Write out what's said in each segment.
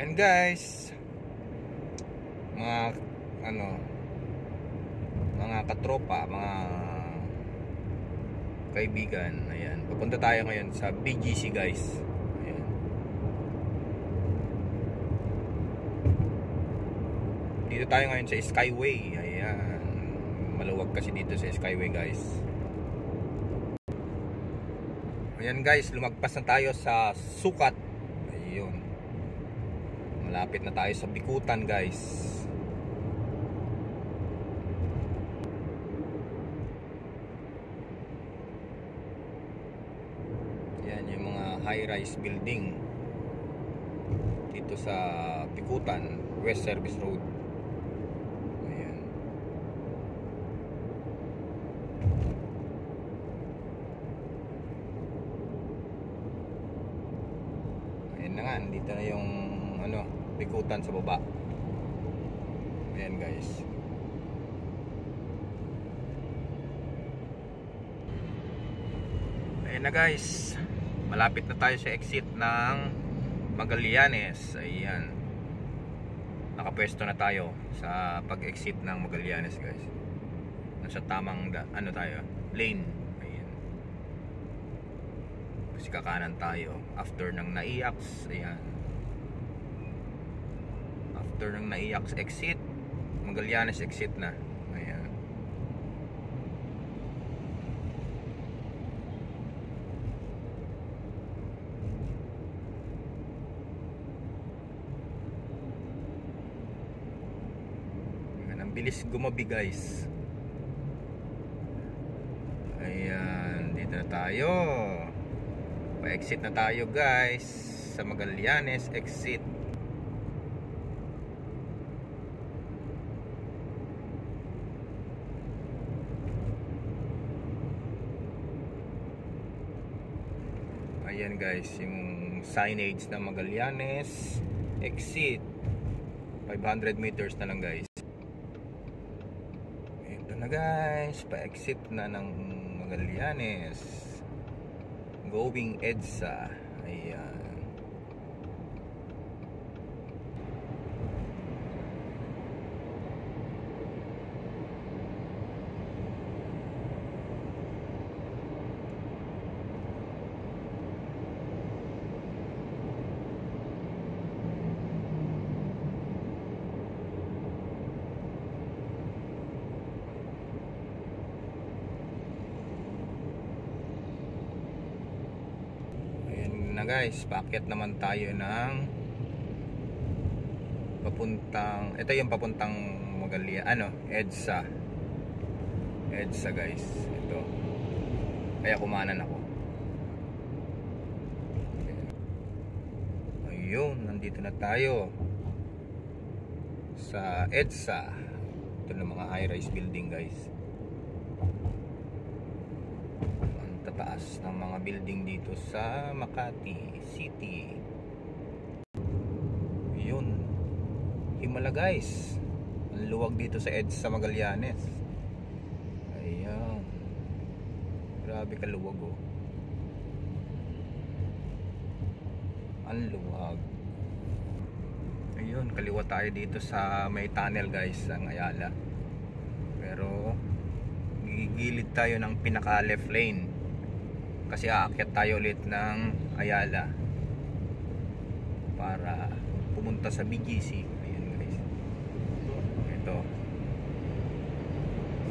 Ayan guys, mga mga katropa, mga kaibigan, ayan, pupunta tayo ngayon sa BGC guys. Ayan. Dito tayo ngayon sa Skyway. Ayan, maluwag kasi dito sa Skyway guys. Ayan guys, lumagpas na tayo sa Sukat. Ayun, malapit na tayo sa Bikutan guys. Yan yung mga high-rise building dito sa Bikutan, West Service Road. Ayan. Ayan na nga, dito na yung Bikutan sa baba. Ayan guys. Ayan na guys, malapit na tayo sa exit ng Magallanes. Ayan, nakapwesto na tayo sa pag-exit ng Magallanes guys. Nasa tamang tayo, lane. Ayan, kasi kakanan tayo after ng Naiax. Ayan, after ng Naiax exit, Magallanes exit na. Ayan. Ang bilis gumabi guys. Ayan, dito na tayo. Pa-exit na tayo guys sa Magallanes exit. Ayan guys, yung signage ng Magallanes exit. 500 meters na lang guys. Ito na guys, pa-exit na ng Magallanes, going EDSA. Ayan. Na guys, paakyat naman tayo ng papuntang, ito yung papuntang Magallanes, EDSA. EDSA guys, ito. Kaya kumanan ako. Ayun, nandito na tayo sa EDSA. Ito na mga high-rise building guys. Taas ng mga building dito sa Makati City. Yun, himala guys, ang luwag dito sa EDSA Magallanes. Ayan, grabe kaluwag oh. Ang luwag. Ayun, kaliwa tayo dito sa may tunnel guys, ang Ayala. Pero gigilid tayo ng pinaka left lane kasi aakyat tayo ulit ng Ayala para pumunta sa BGC. Ayan guys, ito.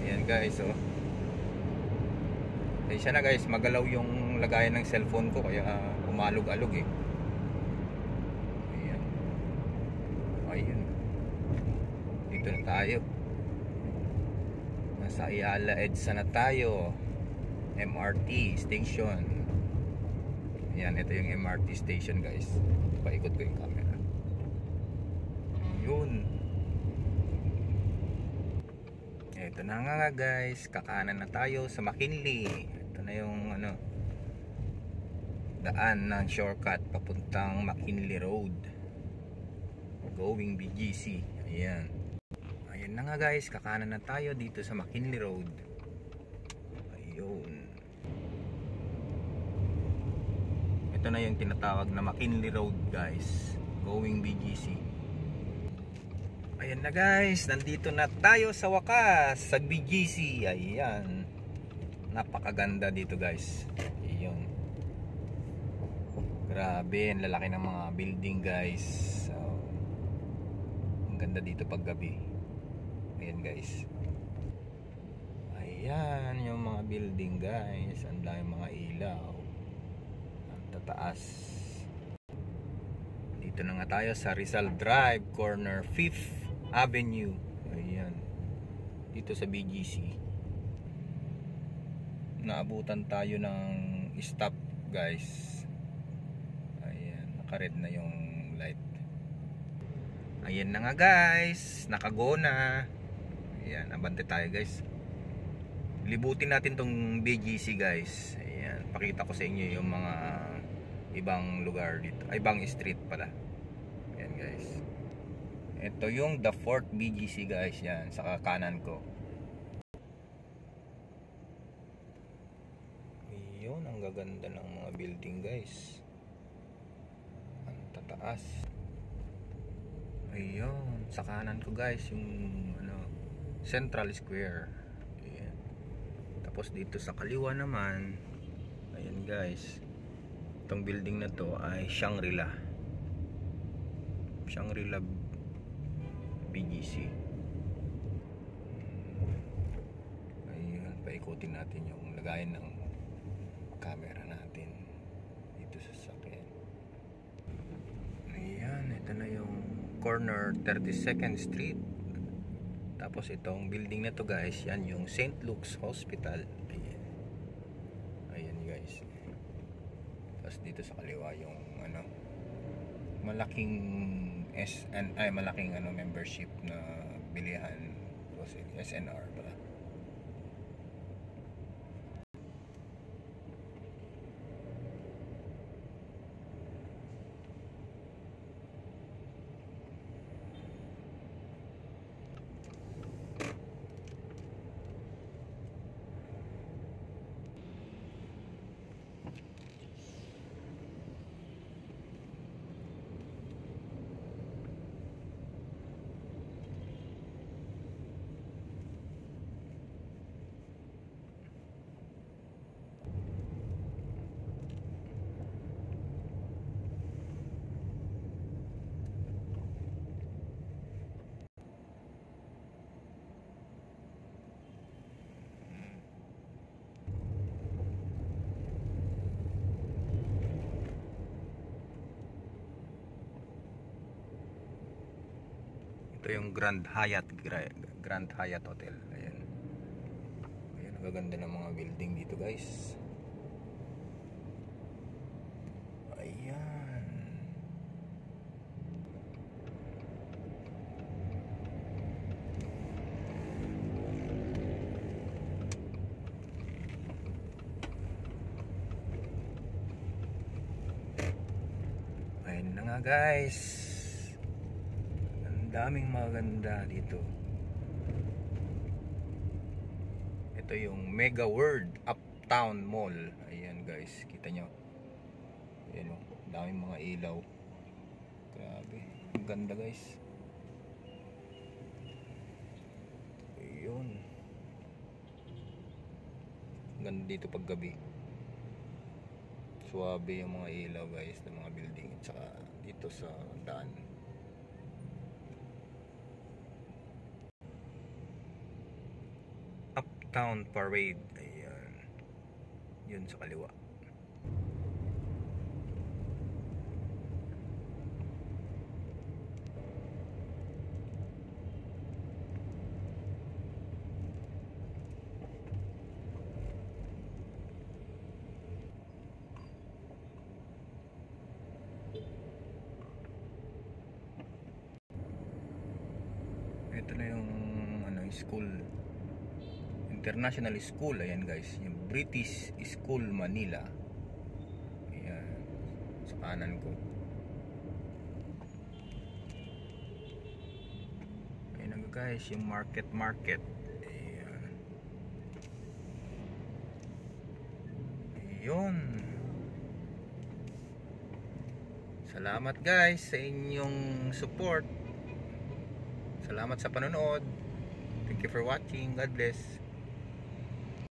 Ayan guys oh. Ay siya na guys, magalaw yung lagayan ng cellphone ko kaya umalog-alog eh. Ayan. Ayun, dito na tayo, nasa Ayala EDSA na tayo. MRT station. Ayan, ito yung MRT station guys. Paikot ko yung camera. Yun. Ito na nga guys, kakanan na tayo sa McKinley. Ito na yung daan ng shortcut papuntang McKinley Road, going BGC. Ayan. Ayan na nga guys, kakanan na tayo dito sa McKinley Road. Ayun. Ito na yung tinatawag na McKinley Road guys. Going BGC. Ayan na guys, nandito na tayo sa wakas sa BGC. Ayan, napakaganda dito guys. Ayun, grabe, ang lalaki ng mga building guys. So, ang ganda dito pag gabi. Ayan guys, ayan yung mga building guys. Ang dami mga ilaw, ang tataas. Dito na nga tayo sa Rizal Drive, corner 5th Avenue. Ayan, dito sa BGC. Naabutan tayo ng stop guys. Ayan, naka-red na yung light. Ayan na nga guys, nakago na. Ayan, abante tayo guys. Libutin natin tong BGC guys. Ayan, pakita ko sa inyo yung mga ibang lugar dito, ay ibang street pala. Ayan guys, ito yung the 4th BGC guys. Yan, sa kanan ko. Yun, ang gaganda ng mga building guys. Ang tataas. Ayun, sa kanan ko guys, yung ano, Central Square. Ayan. Tapos dito sa kaliwa naman, ayan guys, itong building na to ay Shangri-La. Shangri-La BGC. Ayun, paikutin natin yung lagayan ng camera natin dito sa sakyan. Ayan, ito na yung corner 32nd Street. Tapos itong building na to guys, yan yung St. Luke's Hospital. Ayan, ayan guys. Tapos dito sa kaliwa yung ano, malaking malaking ano, membership na bilihan, SNR pala. Ito yung Grand Hyatt Hotel. Ayan. Ayan, ang gaganda ng mga building dito guys. Ayan. Ayan na nga guys, daming maganda dito. Ito yung Mega World Uptown Mall. Ayan guys, kita nyo. Ayan o, daming mga ilaw. Grabe, ang ganda guys. Ayun, ang ganda dito pag gabi. Suwabe yung mga ilaw guys ng mga building. At saka dito sa daan, Uptown Parade. Ayan, yun sa kaliwa. Ito na yung ano, school, International School. Ayan guys, yung British School Manila. Ayan, sa kanan ko. Ayan guys, yung market. Ayan. Ayun, Salamat guys sa inyong support. Salamat sa panonood. Thank you for watching. God bless.